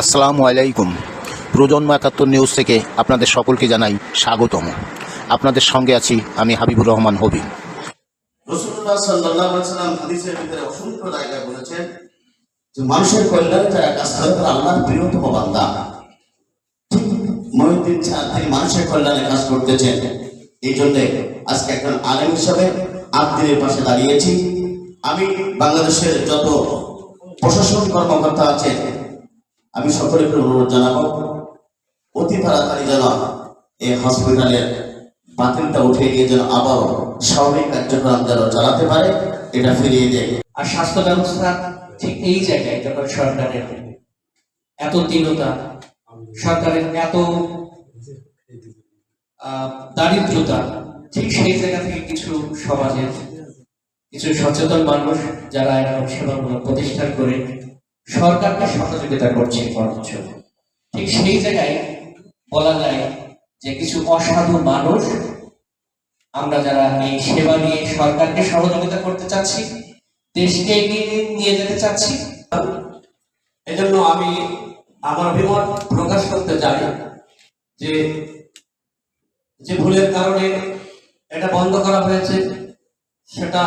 আসসালামু আলাইকুম। প্রজন্ম ৭১ নিউজ থেকে আপনাদের সকলকে জানাই স্বাগতম। আপনাদের সঙ্গে আছি আমি হাবিবুর রহমান হবি। রাসূলুল্লাহ সাল্লাল্লাহু আলাইহি ওয়াসাল্লাম হাদিসের ভিতরে অসংখ্য জায়গায় বলেছেন যে মানুষের কল্যাণে যারা কাজ করে তারা আল্লাহর প্রিয়তম বান্দা। ঠিক মঈনুদ্দিন সাহেব তিনি মানুষের কল্যাণে কাজ করতেছেন। এই জন্য আজকে একজন আলেম হিসাবে আব্দিনের পাশে দাঁড়িয়েছি। আমি বাংলাদেশের যত প্রশাসনিক কর্মকর্তা আছেন আমি সকলকে অনুরোধ জানাবো অতি তাড়াতাড়ি যেন এই হসপিটালের বাতিলটা উঠে গিয়ে যেন আবারও স্বাভাবিক কার্যক্রম যেন চালাতে পারে, এটা ফিরিয়ে দেয়। আর স্বাস্থ্য ব্যবস্থা ঠিক এই জায়গায় যখন সরকারের এত দীনতা, সরকারের এত দারিদ্রতা, ঠিক সেই জায়গা থেকে কিছু সমাজের কিছু সচেতন মানুষ যারা এরকম সেবামূলক প্রতিষ্ঠান করে সরকারকে সহযোগিতা করছে বরঞ্চ ঠিক সেই জায়গায় বলা যায় যে কিছু অসাধু মানুষ আমরা যারা এই সেবা নিয়ে সরকারকে সহযোগিতা করতে চাচ্ছি, দেশকে এগিয়ে নিয়ে যেতে চাচ্ছি, এজন্য আমি আমার অভিমত প্রকাশ করতে চাই যে যে ভুলের কারণে এটা বন্ধ করা হয়েছে সেটা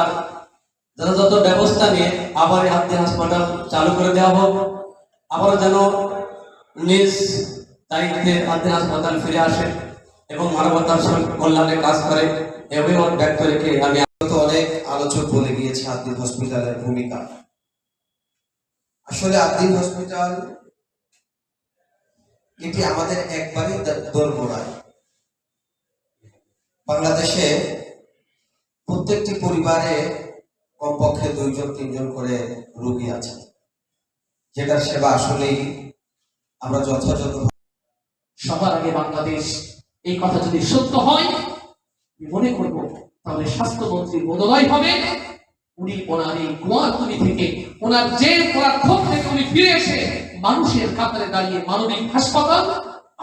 যথাযথ ব্যবস্থা নিয়ে আবার আব্দি হাসপাতাল চালু করে দেওয়া হোক, আবার যেন নিজ দায়িত্বে আব্দি হাসপাতাল ফিরে আসে এবং মানবতার কল্যাণে কাজ করে। এই অভিমত ব্যক্ত রেখে আমি অনেক আলোচক বলে গিয়েছে আব্দিন হসপিটালের ভূমিকা। আসলে আব্দিন হসপিটাল এটি আমাদের একবারই দোরগোড়ায়। বাংলাদেশে প্রত্যেকটি পরিবারে কমপক্ষে 2-3জন করে রোগী আছে, যেটার সেবা আসলেই আমরা যথাযথ। সবার আগে বাংলাদেশ এই কথা যদি সত্য হয় মনে করব তাহলে স্বাস্থ্যমন্ত্রী বদলাই হবে। উনি ওনার এই গোয়াতুনি থেকে ওনার যে ক্ষোভ থেকে উনি ফিরে এসে মানুষের কাতারে দাঁড়িয়ে মানবিক হাসপাতাল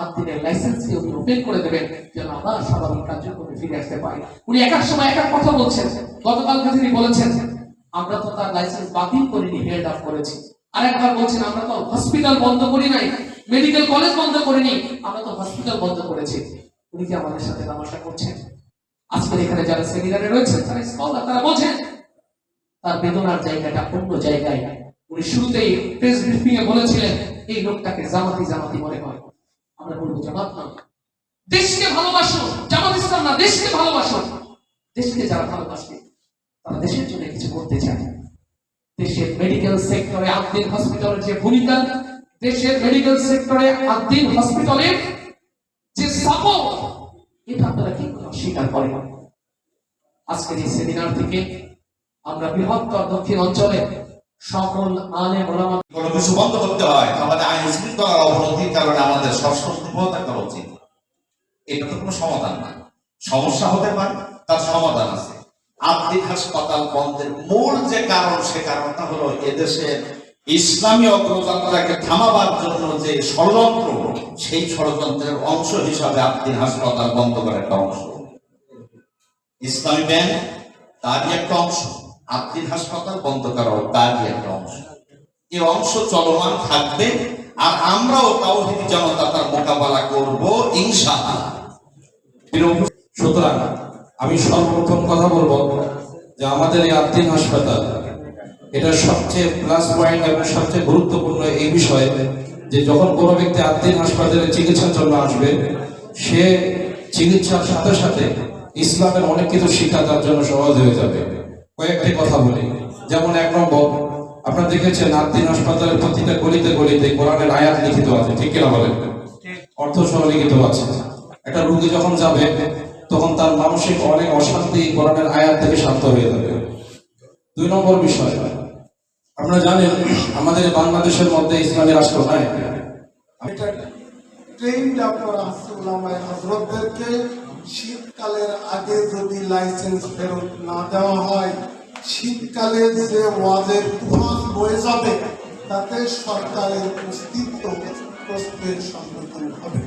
আব্দিনের লাইসেন্সে উনি ওপেন করে দেবেন যেন আবার স্বাভাবিক কার্যক্রমে ফিরে আসতে পারি। উনি একার সময় একার কথা বলছেন। গতকালকে তিনি বলেছেন আমরা তো তার লাইসেন্স বাতিল করিনি, হেল্ড আপ করেছি। আর একবার বলছেন আমরা তো হসপিটাল বন্ধ করি নাই, মেডিকেল কলেজ বন্ধ করিনি, আমরা তো হসপিটাল বন্ধ করেছি। উনি কি আমাদের সাথে তামাশা করছেন? আজকের এখানে যারা সেমিনারে রয়েছেন তারা স্কলার, তারা বোঝেন তার বেদনার জায়গাটা অন্য জায়গায়। উনি শুরুতেই প্রেস ব্রিফিং এ বলেছিলেন এই লোকটাকে জামাতি জামাতি মনে হয়। আমরা বলবো জামাত না, দেশকে ভালোবাসো। জামাত ইসলাম না, দেশকে ভালোবাসো। দেশকে যারা ভালোবাসে তারা দেশের জন্য কিছু করতে চায়। দেশের মেডিকেল সেক্টরে আব্দিন হসপিটালের যে ভূমিকা, দেশের মেডিকেল সেক্টরে আব্দিন হসপিটালের যে সাপোর্ট, এটা আপনারা কি স্বীকার করেন? আজকের এই সেমিনার থেকে আমরা বৃহত্তর দক্ষিণ অঞ্চলে সকল আলেম ওলামা কোনো কিছু বন্ধ করতে হয় আমাদের আইন শৃঙ্খলার অবনতির কারণে আমাদের সবসময় থাকা উচিত। এটা তো কোনো সমাধান না, সমস্যা হতে পারে, তার সমাধান আছে। আব্দিন হাসপাতাল বন্ধের মূল যে কারণ, সে কারণটা হলো এদেশের ইসলামী অগ্রযাত্রাকে থামাবার জন্য যে ষড়যন্ত্র, সেই ষড়যন্ত্রের অংশ হিসাবে আব্দিন হাসপাতাল বন্ধ করার একটা অংশ। ইসলামী ব্যাংক তারই একটা অংশ, আব্দিন হাসপাতাল বন্ধ করাও তারই একটা অংশ। এই অংশ চলমান থাকবে আর আমরাও তাওহীদি জনতা তার মোকাবেলা করব ইনশাআল্লাহ। সুতরাং আমি সর্বপ্রথম কথা বলবো যে আমাদের এই আব্দিন হাসপাতাল, এটা সবচেয়ে প্লাস পয়েন্ট এবং সবচেয়ে গুরুত্বপূর্ণ এই বিষয়ে যে যখন কোনো ব্যক্তি আব্দিন হাসপাতালে চিকিৎসার জন্য আসবে, সে চিকিৎসার সাথে সাথে ইসলামের অনেক কিছু শিক্ষা তার জন্য সহজ হয়ে যাবে। কয়েকটি কথা বলি। যেমন 1 নম্বর, আপনারা দেখেছেন আব্দিন হাসপাতালের প্রতিটা গলিতে গলিতে কোরআনের আয়াত লিখিত আছে, ঠিক কিনা বলেন? অর্থ সহ লিখিত আছে। একটা রোগী যখন যাবে তখন তার মানসিক অনেক অশান্তি কোরআনের আয়াত থেকে শান্ত হয়ে যাবে। 2 নম্বর বিষয়, আপনারা জানেন আমাদের বাংলাদেশের মধ্যে ইসলামী রাষ্ট্র নাই। শীতকালের আগে যদি লাইসেন্স ফেরত না দেওয়া হয়, শীতকালে যে ওয়াজের তুফান বয়ে যাবে তাতে সরকারের অস্তিত্ব প্রশ্নের সম্মুখীন হবে।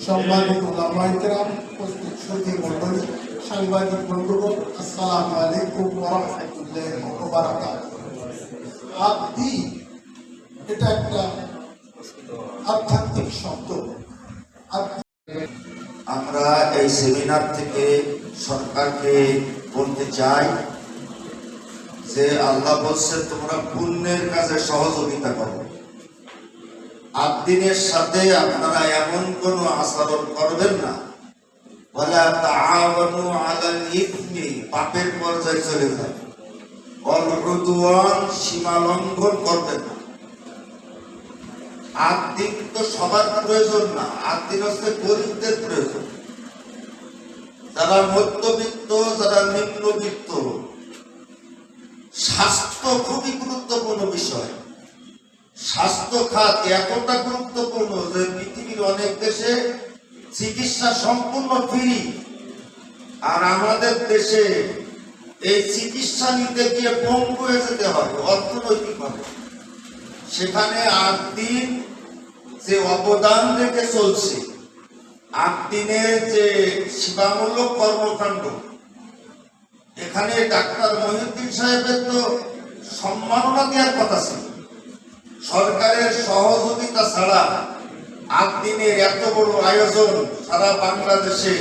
সম্মানিত উলামায়ে কেরাম, উপস্থিত সুধী মণ্ডলী, সাংবাদিক বন্ধুগণ, আসসালামু আলাইকুম ওয়া রাহমাতুল্লাহি ওয়া বারাকাতুহু। আব্দি এটা একটা আধ্যাত্মিক শব্দ। আমরা এই সেমিনার থেকে সরকারকে বলতে চাই যে আল্লাহ বলছে তোমরা পুণ্যের কাজে সহযোগিতা করো, আদ্দিনের সাথে আপনারা এমন কোন আচরণ করবেন না ওয়ালা তাআওয়ানু আলাল ইসমি, পাপের পর্যায়ে চলে যাবে, ওয়াল উদওয়ান, সীমা লঙ্ঘন করবেন না। আদ্দিন তো সবার প্রয়োজন না, আদ্দিন হচ্ছে গরিবদের প্রয়োজন, যারা মধ্যবিত্ত, যারা নিম্নবিত্ত। স্বাস্থ্য খুবই গুরুত্বপূর্ণ বিষয়। স্বাস্থ্য খাত এতটা গুরুত্বপূর্ণ যে পৃথিবীর অনেক দেশে চিকিৎসা সম্পূর্ণ ফ্রি, আর আমাদের দেশে এই চিকিৎসা নিতে গিয়ে পঙ্গু হয়ে যেতে হয় অর্থনৈতিকভাবে। সেখানে আদ্দিন যে অবদান রেখে চলছে, আদ্দিনের যে সেবামূলক কর্মকাণ্ড, এখানে ডাক্তার মহিউদ্দিন সাহেবের তো সম্মাননা দেওয়ার কথা ছিল। সরকারের সহযোগিতা ছাড়া আদ্দিনের এত বড় আয়োজন, সারা বাংলাদেশে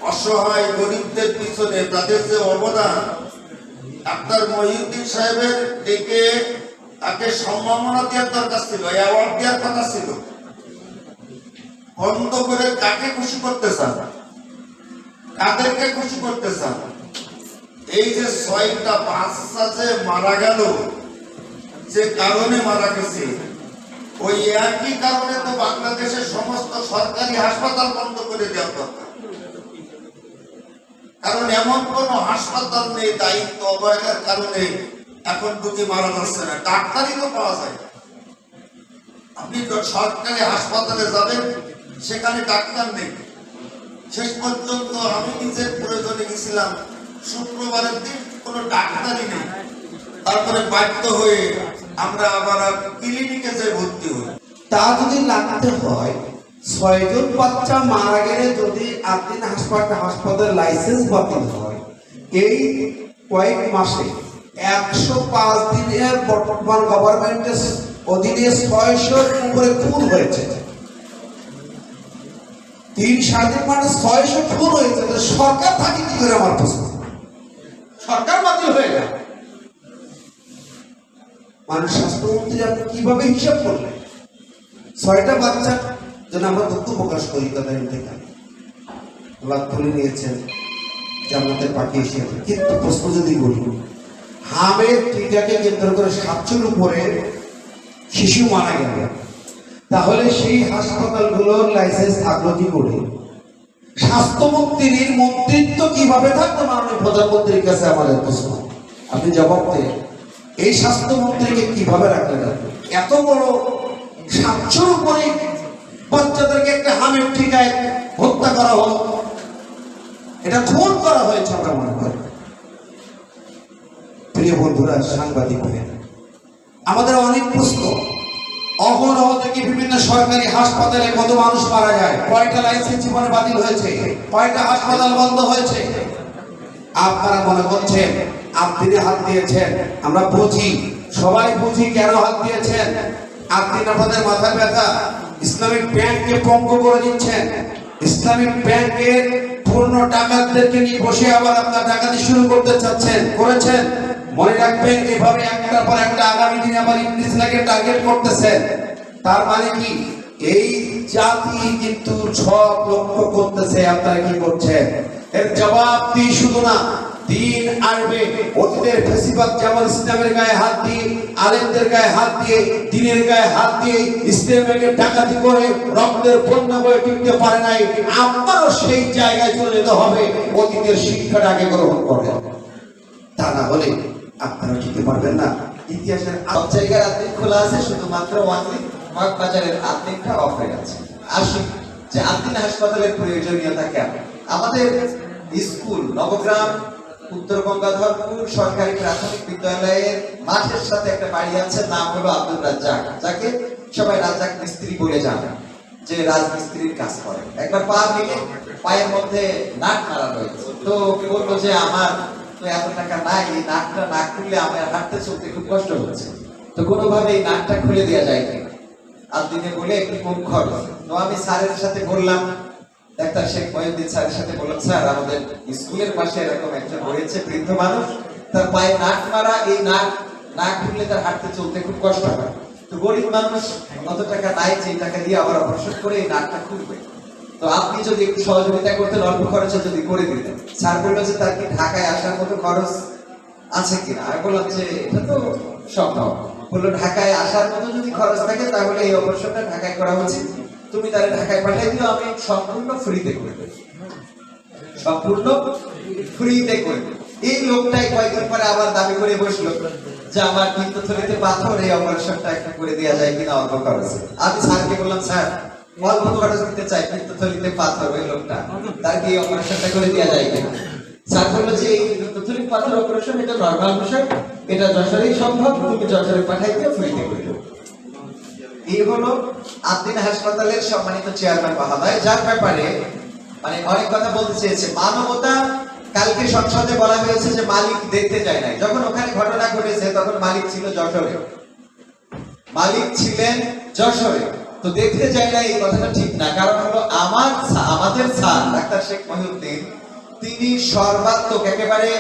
অসহায় গরিবদের পিছনে তাদের যে অবদান, ডাক্তার মহিউদ্দিন সাহেবের ডেকে তাকে সম্মাননা দেওয়ার দরকার ছিল, অ্যাওয়ার্ড দেওয়ার কথা ছিল। বন্ধ করে কাকে খুশি করতে চান, কাদেরকে খুশি করতে চান? এই যে 6টা বাচ্চা যে মারা গেল, যে কারণে মারা গেছে, ওই একই কারণে তো বাংলাদেশের সমস্ত সরকারি হাসপাতাল বন্ধ করে দেওয়ার দরকার। কারণ এমন কোন হাসপাতাল নেই দায়িত্ব অবহেলার কারণে এখন রোগী মারা যাচ্ছে না, ডাক্তারই তো পাওয়া যায়। আপনি সরকারি হাসপাতালে যাবেন, সেখানে ডাক্তার নেই। শেষ পর্যন্ত আমি নিজের প্রয়োজনে গেছিলাম, শুক্রবারের দিন কোনো ডাক্তারই নেই। তারপরে বাধ্য হয়ে আমরা আবার ক্লিনিকে যে ভর্তি হই। তা যদি লাগতে হয়, 6 জন বাচ্চা মারা গেলে যদি আদ্দিন হাসপাতাল লাইসেন্স বাতিল হয়, এই কয়েক মাসে 105 দিনের বর্তমান গভর্নমেন্টের অধীনে 600-র উপরে খুন হয়েছে। 3-4 দিন মানে 600 খুন হয়েছে। সরকার থাকে কি করে? আমার প্রশ্ন, সরকার বাতিল হয়ে গেল, মানে স্বাস্থ্যমন্ত্রী আপনি কিভাবে হিসাব করলেন? 6টা বাচ্চা যেন আমরা দুঃখ প্রকাশ করি, তাদের থেকে আল্লাহ তুলে নিয়েছেন, জান্নাতে পাঠিয়েছেন। কিন্তু প্রশ্ন যদি বলি, হামের টিকাকে কেন্দ্র করে 700-র উপরে শিশু মারা গেল, তাহলে সেই হাসপাতালগুলোর লাইসেন্স থাকলো কি করে? স্বাস্থ্যমন্ত্রীর মন্ত্রিত্ব কিভাবে থাকতো মাননীয় প্রধানমন্ত্রীর কাছে আমাদের প্রশ্ন। আপনি জবাব দেন, এই স্বাস্থ্যমন্ত্রীকে কিভাবে রাখলেন? এত বড় 700-র উপরে বাচ্চাদেরকে একটা হামের ঠিকায় হত্যা করা হলো, এটা খুন করা হয়েছে আমরা মনে করি। প্রিয় বন্ধুরা, সাংবাদিক ভাইয়েরা, আমাদের অনেক প্রশ্ন। অহরহ থেকে বিভিন্ন সরকারি হাসপাতালে কত মানুষ মারা যায়, কয়টা লাইসেন্স জীবনে বাতিল হয়েছে, কয়টা হাসপাতাল বন্ধ হয়েছে। আপনারা মনে করছেন আদ্দিনে হাত দিয়েছেন, আমরা বুঝি, সবাই বুঝি কেন হাত দিয়েছেন। আদ্দিন আপনাদের মাথায় ব্যথা, ইসলামিক ব্যাংককে পঙ্গু করে দিচ্ছেন, ইসলামিক ব্যাংকের পূর্ণ ডাকাতদেরকে নিয়ে বসে আবার আপনার ডাকাতি শুরু করতে চাচ্ছেন, করেছেন। মনে রাখবেন, এভাবে একটার পর একটা আগামী দিনে আবার ইংলিশকে টার্গেট করতেছেন। তার মানে কি, এই জাতি কিন্তু সব লক্ষ্য করতেছে আপনারা কি করছেন। এর জবাব দিই শুধু না, দিন আসবে। অতীতের ফেসিবাদ যেমন ইসলামের গায়ে হাত দিয়ে, আলেমদের গায়ে হাত দিয়ে, দিনের গায়ে হাত দিয়ে ইসলামকে ডাকাতি করে রক্তের বন্যা বয়ে টিকতে পারে নাই, আপনারও সেই জায়গায় চলে যেতে হবে। অতীতের শিক্ষাটাকে গ্রহণ করে, তা না হলে আপনারা টিকতে পারবেন না। ইতিহাসের সব জায়গার আত্মিক খোলা আছে, শুধুমাত্র বাজারের আত্মিকটা অফ হয়ে আছে। আসি যে আদ্দিন হাসপাতালের প্রয়োজনীয়তা কেন। আমাদের স্কুল নবগ্রাম উত্তর গঙ্গাধরপুর সরকারি প্রাথমিক বিদ্যালয়ের মাঠের সাথে একটা বাড়ি আছে, নাম হলো আব্দুল রাজ্জাক, যাকে সবাই রাজ্জাক মিস্ত্রি বলে জানে, যে রাজমিস্ত্রির কাজ করে। একবার পা ভেঙে পায়ের মধ্যে নাট মারা রয়েছে, তো বললো যে আমার তো এত টাকা নাই, এই নাটটা না খুললে আমার হাঁটতে চলতে খুব কষ্ট হচ্ছে, তো কোনোভাবে এই নাটটা খুলে দেওয়া যায় কি। আদিনে বলে একটু কম খরচ। তো আমি স্যারের সাথে বললাম, ডাক্তার শেখ মহিউদ্দিন স্যারের সাথে বললাম, স্যার আমাদের স্কুলের পাশে এরকম একজন রয়েছে বৃদ্ধ মানুষ, তার পায়ে নাট মারা, এই নাক খুললে তার হাঁটতে চলতে খুব কষ্ট হয়। তো গরিব মানুষ, অত টাকা নাই যে টাকা দিয়ে আবার অপারেশন করে এই নাকটা খুলবে, তো আপনি যদি একটু সহযোগিতা করতেন, অল্প খরচে যদি করে দিতেন। স্যার বললো যে তার কি ঢাকায় আসার মতো খরচ আছে কিনা। আমি বললাম যে এটা তো সম্ভব। বললো ঢাকায় আসার মতো যদি খরচ থাকে তাহলে এই অপারেশনটা ঢাকায় করা উচিত, তুমি তাহলে ঢাকায় পাঠিয়ে দিও, আমি সম্পূর্ণ ফ্রিতে করে দেবো, সম্পূর্ণ ফ্রিতে করে দেবো। এই লোকটাই কয়েকদিন পরে আবার দাবি করে বসলো যে আমার পিত্তথলিতে পাথর, এই অপারেশনটা একটা করে দেওয়া যায় কিনা অল্প খরচে। আমি স্যারকে বললাম, স্যার অল্প খরচ দিতে চাই, পিত্তথলিতে পাথর, ওই লোকটা, তার কি অপারেশনটা করে দেওয়া যায় কিনা। স্যার বললো যে এই পিত্তথলির পাথর অপারেশন এটা নরমাল বিষয়, এটা যশোরেই সম্ভব, তুমি যশোরে পাঠাই দিও, ফ্রিতে করে দেবো। এই হলো আদিনা হাসপাতালের সম্মানিত চেয়ারম্যান মহোদয়, যার ব্যাপারে মানে অনেক কথা বলতে চেয়েছে। মানবতা, কালকে সংসদে বলা হয়েছে যে মালিক দেখতে যায় নাই। যখন ওখানে ঘটনা ঘটেছে তখন মালিক ছিল যশোরে, মালিক ছিলেন যশোরে, তো দেখতে যায় না, এই কথাটা ঠিক না। কারণ হলো আমাদের স্যার ডাক্তার শেখ মহিউদ্দিন, তিনি সর্বাত্মক একেবারে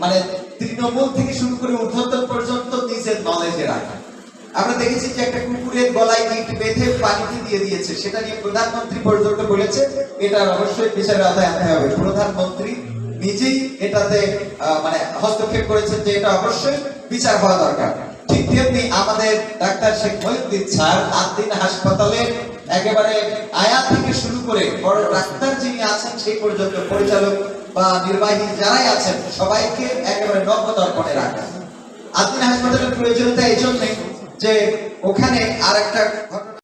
মানে তৃণমূল থেকে শুরু করে ঊর্ধ্বতন পর্যন্ত নিজের নলেজে রাখেন। আমরা দেখেছি যে একটা কুকুরের গলায় ইট বেঁধে পানিতে দিয়ে দিয়েছে, সেটা নিয়ে প্রধানমন্ত্রী পর্যন্ত বলেছে এটা অবশ্যই বিচারের আওতায় আনতে হবে। প্রধানমন্ত্রী নিজেই এটাতে মানে হস্তক্ষেপ করেছেন যে এটা অবশ্যই বিচার হওয়া দরকার। ঠিক তেমনি আমাদের ডাক্তার শেখ মহিউদ্দিন স্যার আদিনা হাসপাতালে একেবারে আয়া থেকে শুরু করে বড় ডাক্তার যিনি আছেন সেই পর্যন্ত, পরিচালক বা নির্বাহী যারাই আছেন, সবাইকে একেবারে নগ্নদর্পণে রাখেন। আদিনা হাসপাতালের প্রয়োজনীয়তা এই জন্যে যে ওখানে আর একটা ঘটনা